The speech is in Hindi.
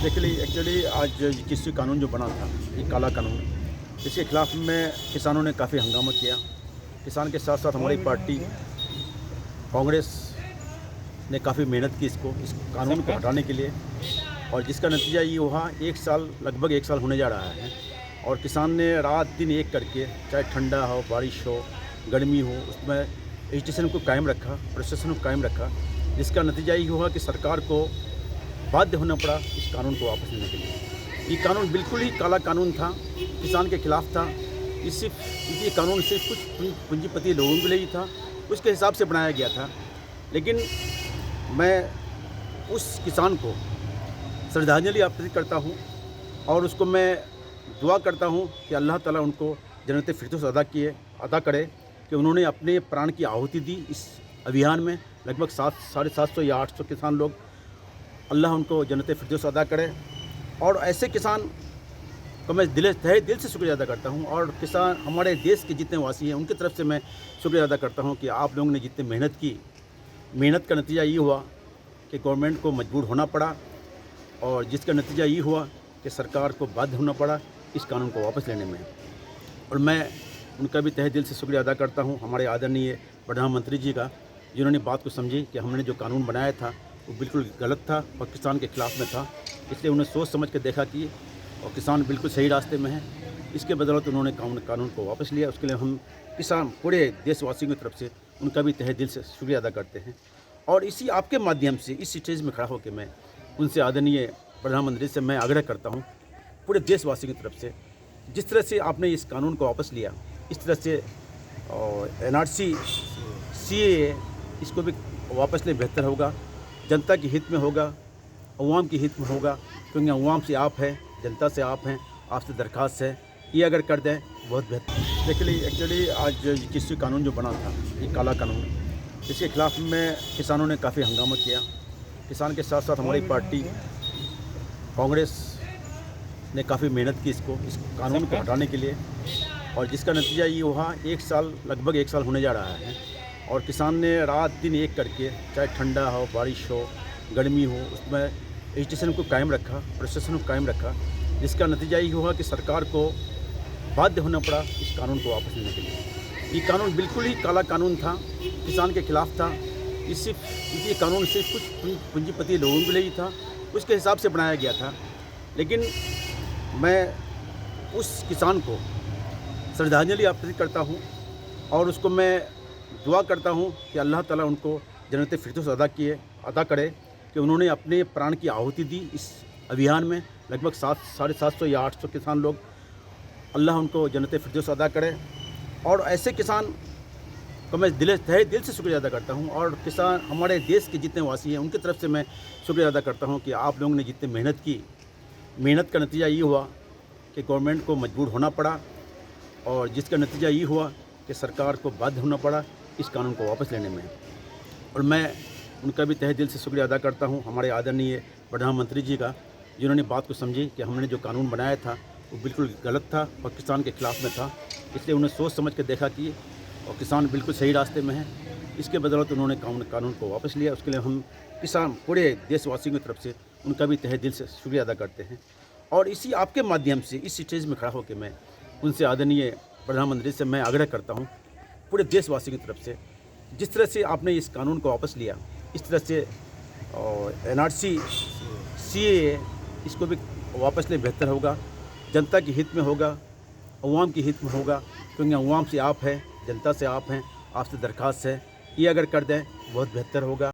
देखिए एक्चुअली आज जो कृषि कानून जो बना था, ये काला कानून, इसके खिलाफ में किसानों ने काफ़ी हंगामा किया। किसान के साथ साथ हमारी पार्टी कांग्रेस ने काफ़ी मेहनत की इस कानून को हटाने के लिए, और जिसका नतीजा ये हुआ, लगभग एक साल होने जा रहा है। और किसान ने रात दिन एक करके, चाहे ठंडा हो, बारिश हो, गर्मी हो, उसमें एजुटेशन को कायम रखा, प्रशासन को कायम रखा। जिसका नतीजा ये हुआ कि सरकार को बाध्य होना पड़ा इस कानून को वापस लेने के लिए। ये कानून बिल्कुल ही काला कानून था, किसान के खिलाफ था। ये कानून सिर्फ कुछ पूंजीपति लोगों के लिए ही था, उसके हिसाब से बनाया गया था। लेकिन मैं उस किसान को श्रद्धांजलि अर्पित करता हूँ और उसको मैं दुआ करता हूँ कि अल्लाह ताला उनको जन्नत फिरदौस अदा करे कि उन्होंने अपने प्राण की आहुति दी इस अभियान में। लगभग 750 या 800 किसान लोग, अल्लाह उनको जन्नत फिरदौस अदा करे। और ऐसे किसान को मैं तहे दिल से शुक्रिया अदा करता हूँ। और किसान, हमारे देश के जितने वासी हैं, उनकी तरफ से मैं शुक्रिया अदा करता हूँ कि आप लोगों ने जितनी मेहनत की, मेहनत का नतीजा ये हुआ कि गवर्नमेंट को मजबूर होना पड़ा, और जिसका नतीजा ये हुआ कि सरकार को बाध्य होना पड़ा इस कानून को वापस लेने में। और मैं उनका भी तहे दिल से शुक्रिया अदा करता हूँ, हमारे आदरणीय प्रधानमंत्री जी का, जिन्होंने बात को समझी कि हमने जो कानून बनाया था वो बिल्कुल गलत था और किसान के खिलाफ में था। इसलिए उन्हें सोच समझ के देखा कि और किसान बिल्कुल सही रास्ते में है। इसके बदौलत उन्होंने कानून को वापस लिया। उसके लिए हम किसान, पूरे देशवासियों की तरफ से उनका भी तहे दिल से शुक्रिया अदा करते हैं। और इसी आपके माध्यम से इस स्टेज में खड़ा होकर मैं उनसे, आदरणीय प्रधानमंत्री से मैं आग्रह करता हूँ, पूरे देशवासियों की तरफ से, जिस तरह से आपने इस कानून को वापस लिया, इस तरह से NRC, CAA, इसको भी वापस ले बेहतर होगा, जनता के हित में होगा, अवाम के हित में होगा, क्योंकि अवाम से आप हैं, जनता से आप हैं, आपसे दरख्वास्त है, ये अगर कर दें बहुत बेहतर। देखिए एक्चुअली आज जो कृषि कानून जो बना था, ये काला कानून, इसके खिलाफ में किसानों ने काफ़ी हंगामा किया। किसान के साथ साथ हमारी पार्टी कांग्रेस ने काफ़ी मेहनत की इस कानून को हटाने के लिए, और जिसका नतीजा ये हुआ, लगभग एक साल होने जा रहा है। और किसान ने रात दिन एक करके, चाहे ठंडा हो, बारिश हो, गर्मी हो, उसमें एजुटेशन को कायम रखा, प्रशासन को कायम रखा। जिसका नतीजा ये हुआ कि सरकार को बाध्य होना पड़ा इस कानून को वापस लेने के लिए। ये कानून बिल्कुल ही काला कानून था, किसान के खिलाफ था। ये कानून सिर्फ कुछ पूंजीपति लोगों के लिए ही था, उसके हिसाब से बनाया गया था। लेकिन मैं उस किसान को श्रद्धांजलि अर्पित करता हूँ और उसको मैं दुआ करता हूँ कि अल्लाह ताला उनको जन्नत फिरदौस अदा करे कि उन्होंने अपने प्राण की आहुति दी इस अभियान में। लगभग 750 या 800 किसान लोग, अल्लाह उनको जन्नत फिरदौस अदा करे। और ऐसे किसान को मैं तहे दिल से शुक्रिया अदा करता हूँ। और किसान, हमारे देश के जितने वासी हैं, उनकी तरफ से मैं शुक्रिया अदा करता हूँ कि आप लोगों ने जितनी मेहनत की, मेहनत का नतीजा ये हुआ कि गवर्नमेंट को मजबूर होना पड़ा, और जिसका नतीजा ये हुआ कि सरकार को बाध्य होना पड़ा इस कानून को वापस लेने में। और मैं उनका भी तहे दिल से शुक्रिया अदा करता हूँ, हमारे आदरणीय प्रधानमंत्री जी का, जिन्होंने बात को समझी कि हमने जो कानून बनाया था वो बिल्कुल गलत था और किसान के खिलाफ में था। इसलिए उन्हें सोच समझ के देखा कि और किसान बिल्कुल सही रास्ते में है। इसके बदौलत उन्होंने कानून को वापस लिया। उसके लिए हम किसान, पूरे देशवासियों की तरफ से उनका भी तहे दिल से शुक्रिया अदा करते हैं। और इसी आपके माध्यम से इस स्टेज में खड़ा होकर मैं उनसे, आदरणीय प्रधानमंत्री से मैं आग्रह करता हूँ, पूरे देशवासियों की तरफ से, जिस तरह से आपने इस कानून को वापस लिया, इस तरह से NRC, CAA, इसको भी वापस ले बेहतर होगा, जनता के हित में होगा, अवाम के हित में होगा, क्योंकि अवाम से आप हैं, जनता से आप हैं, आपसे दरख्वास्त है, ये अगर कर दें बहुत बेहतर होगा।